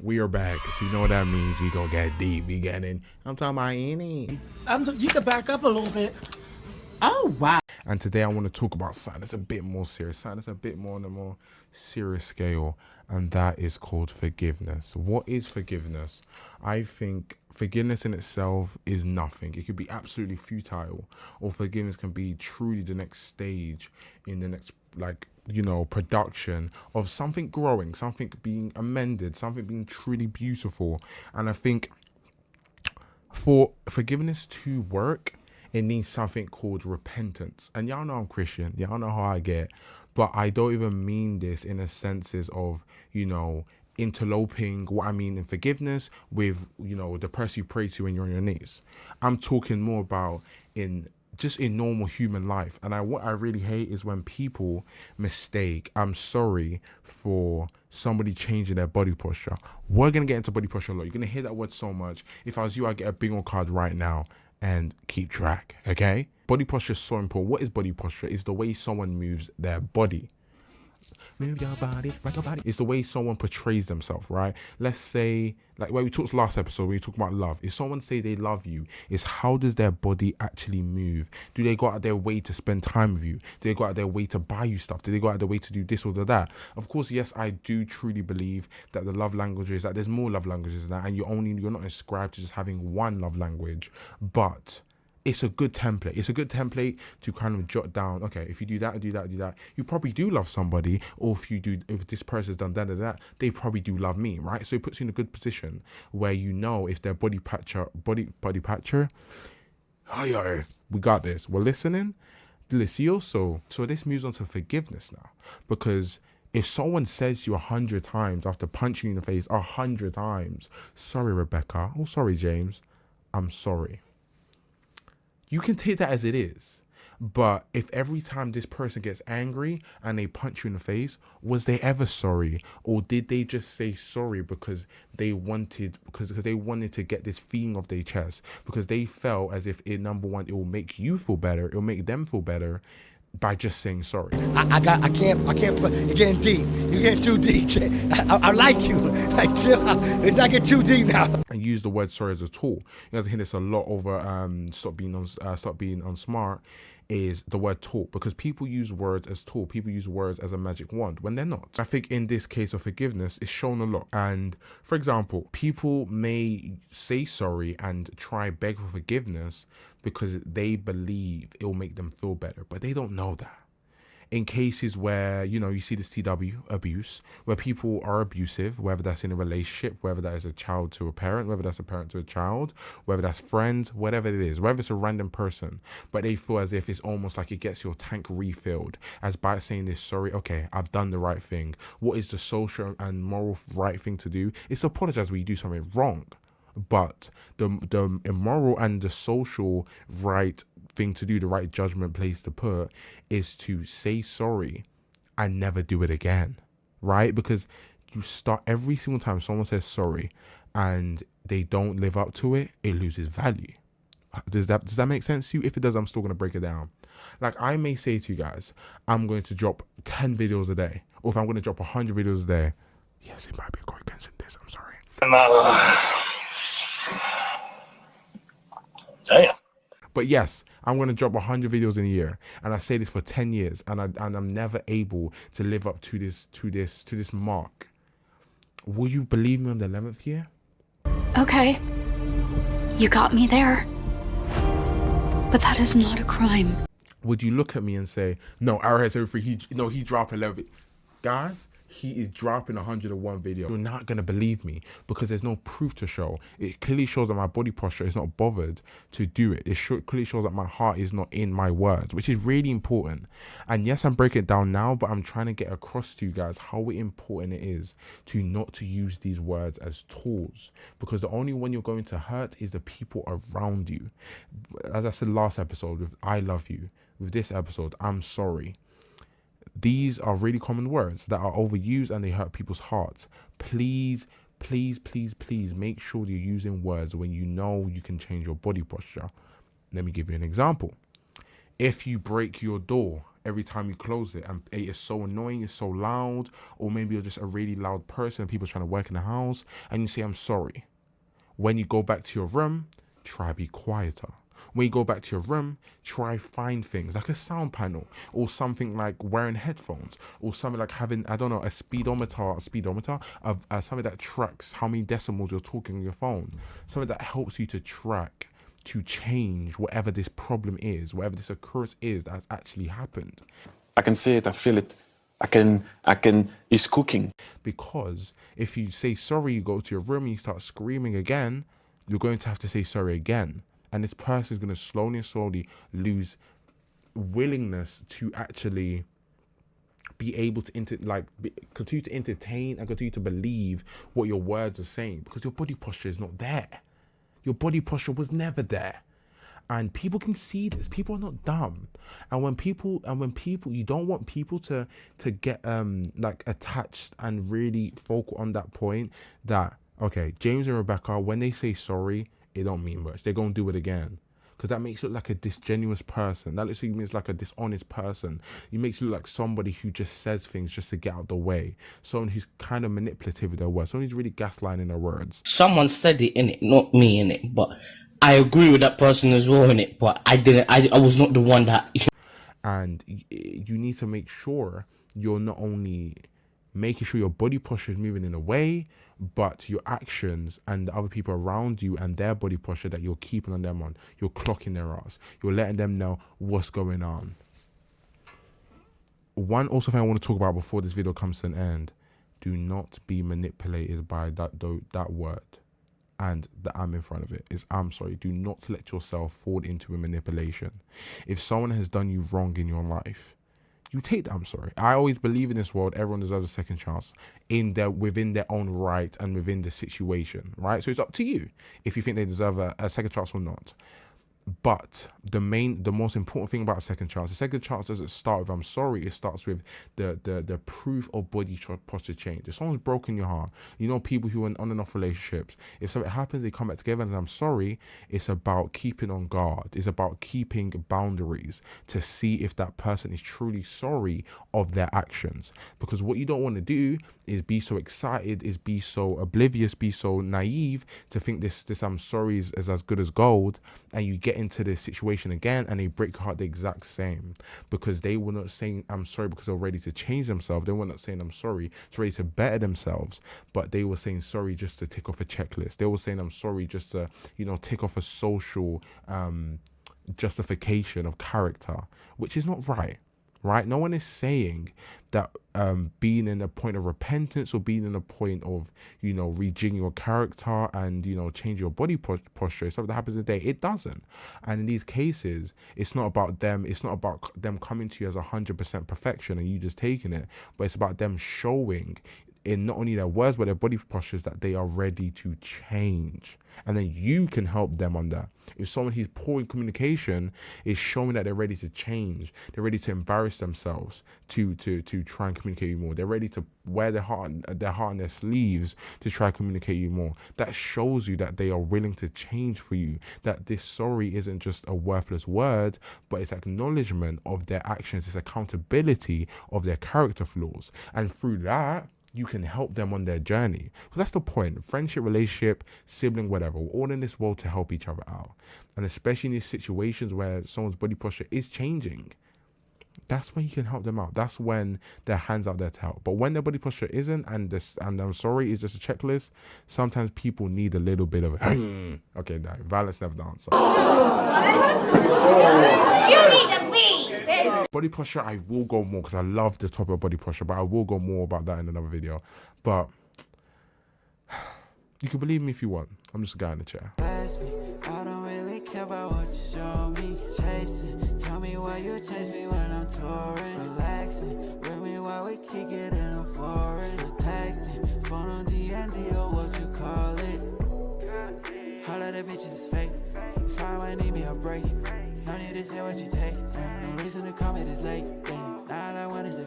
We are back. So you know what that means. We gonna get deep. We getting. I'm talking about any. You can back up a little bit. Oh, wow. And today I want to talk about something that's a bit more serious, something that's a bit more on a more serious scale, and that is called forgiveness. What is forgiveness? I think forgiveness in itself is nothing. It could be absolutely futile, or forgiveness can be truly the next stage in the next, production of something growing, something being amended, something being truly beautiful. And I think for forgiveness to work, it needs something called repentance. And y'all know I'm Christian, y'all know how I get, but I don't even mean this in a senses of, interloping what I mean in forgiveness with, the person you pray to when you're on your knees. I'm talking more about in normal human life. And what I really hate is when people mistake I'm sorry for somebody changing their body posture. We're gonna get into body posture a lot. You're gonna hear that word so much. If I was you, I'd get a bingo card right now and keep track. Okay, body posture is so important. What is body posture? It's the way someone moves their body. Move your body, rock your body. It's the way someone portrays themselves, right? Let's say, like where we talked last episode, we talked about love. If someone say they love you, it's how does their body actually move? Do they go out their way to spend time with you? Do they go out their way to buy you stuff? Do they go out their way to do this or that? Of course, yes, I do truly believe that the love languages, that there's more love languages than that, and you're not ascribed to just having one love language, but it's a good template. It's a good template to kind of jot down, okay, if you do that and do that and do that, you probably do love somebody. Or if this person's done that, they probably do love me, right? So it puts you in a good position where if their body patcher, oh yo, we got this. We're listening. Delicioso. So this moves on to forgiveness now, because if someone says to you 100 times after punching you in the face 100 times, sorry, Rebecca, oh, sorry, James, I'm sorry. You can take that as it is. But if every time this person gets angry and they punch you in the face, was they ever sorry? Or did they just say sorry because they wanted to get this feeling off their chest? Because they felt as if number one, it will make you feel better, it will make them feel better by just saying sorry. I can't put, you're getting deep. You're getting too deep. I like you. Like, chill out. Let's not get too deep now. And use the word sorry as a tool. You guys hear this a lot over stop being Unsmart, is the word tool, because people use words as tool. People use words as a magic wand when they're not. I think in this case of forgiveness, it's shown a lot. And for example, people may say sorry and try beg for forgiveness because they believe it will make them feel better, but they don't know that. In cases where, you see this TW abuse, where people are abusive, whether that's in a relationship, whether that is a child to a parent, whether that's a parent to a child, whether that's friends, whatever it is, whether it's a random person, but they feel as if it's almost like it gets your tank refilled as by saying this, sorry, okay, I've done the right thing. What is the social and moral right thing to do? It's to apologize when you do something wrong. But the immoral and the social right thing to do, the right judgment place to put, is to say sorry and never do it again, right? Because you start every single time someone says sorry and they don't live up to it, it loses value. Does that make sense to you? If it does, I'm still going to break it down. Like, I may say to you guys, I'm going to drop 10 videos a day, or if I'm going to drop 100 videos a day, yes, it might be a quick attention this, I'm sorry. Damn. But yes, I'm going to drop 100 videos in a year, and I say this for 10 years, and I'm never able to live up to this mark. Will you believe me on the 11th year? Okay, you got me there, but that is not a crime. Would you look at me and say, no, Arrowhead's every free, he dropped 11? Guys, he is dropping 101 videos. You're not going to believe me because there's no proof to show. It clearly shows that my body posture is not bothered to do it. It clearly shows that my heart is not in my words, which is really important. And yes, I'm breaking it down now, but I'm trying to get across to you guys how important it is to not to use these words as tools, because the only one you're going to hurt is the people around you. As I said last episode with I love you, with this episode, I'm sorry. These are really common words that are overused and they hurt people's hearts. Please, please, please, please make sure you're using words when you know you can change your body posture. Let me give you an example. If you break your door every time you close it, and it's so annoying, it's so loud, or maybe you're just a really loud person and people trying to work in the house, and you say, I'm sorry. When you go back to your room, try be quieter. When you go back to your room, try find things like a sound panel, or something like wearing headphones, or something like having, I don't know, a speedometer, of something that tracks how many decimals you're talking on your phone, something that helps you to track, to change whatever this problem is, whatever this occurrence is that's actually happened. I can see it, I feel it. It's cooking. Because if you say sorry, you go to your room and you start screaming again, you're going to have to say sorry again. And this person is going to slowly lose willingness to actually be able to continue to entertain and continue to believe what your words are saying, because your body posture is not there. Your body posture was never there. And people can see this. People are not dumb. And when people, you don't want people to get like attached and really focus on that point that, okay, James and Rebecca, when they say sorry, it don't mean much. They're gonna do it again. Because that makes you look like a disgenuous person. That literally means like a dishonest person. It makes you look like somebody who just says things just to get out the way. Someone who's kind of manipulative with their words. Someone who's really gaslighting their words. Someone said it, innit, not me, innit, but I agree with that person as well, innit, but I was not the one that... And you need to make sure you're not only making sure your body posture is moving in a way, but your actions and the other people around you and their body posture that you're keeping on them on. You're clocking their ass. You're letting them know what's going on. One also thing I want to talk about before this video comes to an end: do not be manipulated by that word and the I'm in front of it. Is I'm sorry. Do not let yourself fall into a manipulation. If someone has done you wrong in your life, you take that I'm sorry. I always believe in this world, everyone deserves a second chance within their own right and within the situation, right? So it's up to you if you think they deserve a second chance or not. But the most important thing about a second chance doesn't start with I'm sorry. It starts with the proof of body posture change. If someone's broken your heart, you know, people who are in on and off relationships, if something happens, they come back together and I'm sorry, it's about keeping on guard. It's about keeping boundaries to see if that person is truly sorry of their actions. Because what you don't want to do is be so excited, is be so oblivious, be so naive to think this I'm sorry is as good as gold, and you get into this situation again and they break your heart the exact same, because they were not saying I'm sorry because they're ready to change themselves. They were not saying I'm sorry to ready to better themselves, but they were saying sorry just to tick off a checklist. They were saying I'm sorry just to, you know, tick off a social justification of character, which is not right. Right? No one is saying that being in a point of repentance or being in a point of, you know, rejigging your character and, you know, changing your body posture is something that happens in a day. It doesn't. And in these cases, it's not about them. It's not about them coming to you as 100% perfection and you just taking it, but it's about them showing in not only their words but their body postures that they are ready to change. And then you can help them on that. If someone who's poor in communication is showing that they're ready to change, they're ready to embarrass themselves to try and communicate you more, they're ready to wear their heart on their sleeves to try and communicate you more, that shows you that they are willing to change for you, that this sorry isn't just a worthless word, but it's acknowledgement of their actions, it's accountability of their character flaws. And through that, you can help them on their journey. Because that's the point. Friendship, relationship, sibling, whatever. We're all in this world to help each other out. And especially in these situations where someone's body posture is changing, that's when you can help them out. That's when their hands out there to help. But when their body posture isn't, and I'm sorry, it's just a checklist, sometimes people need a little bit of okay, no, violence never the answer. You need to leave. Body posture, I will go more because I love the topic of body posture, but I will go more about that in another video. But you can believe me if you want. I'm just a guy in the chair. I don't really care about what you show me. Chasing, tell me why you chase me when I'm touring. Relaxing, with me while we kick it in a forest. Still texting, phone on D&D or what you call it. All of the bitches is fake. It's probably might need me a break. No need to say what you take. No reason to call me this late. Now all I want is a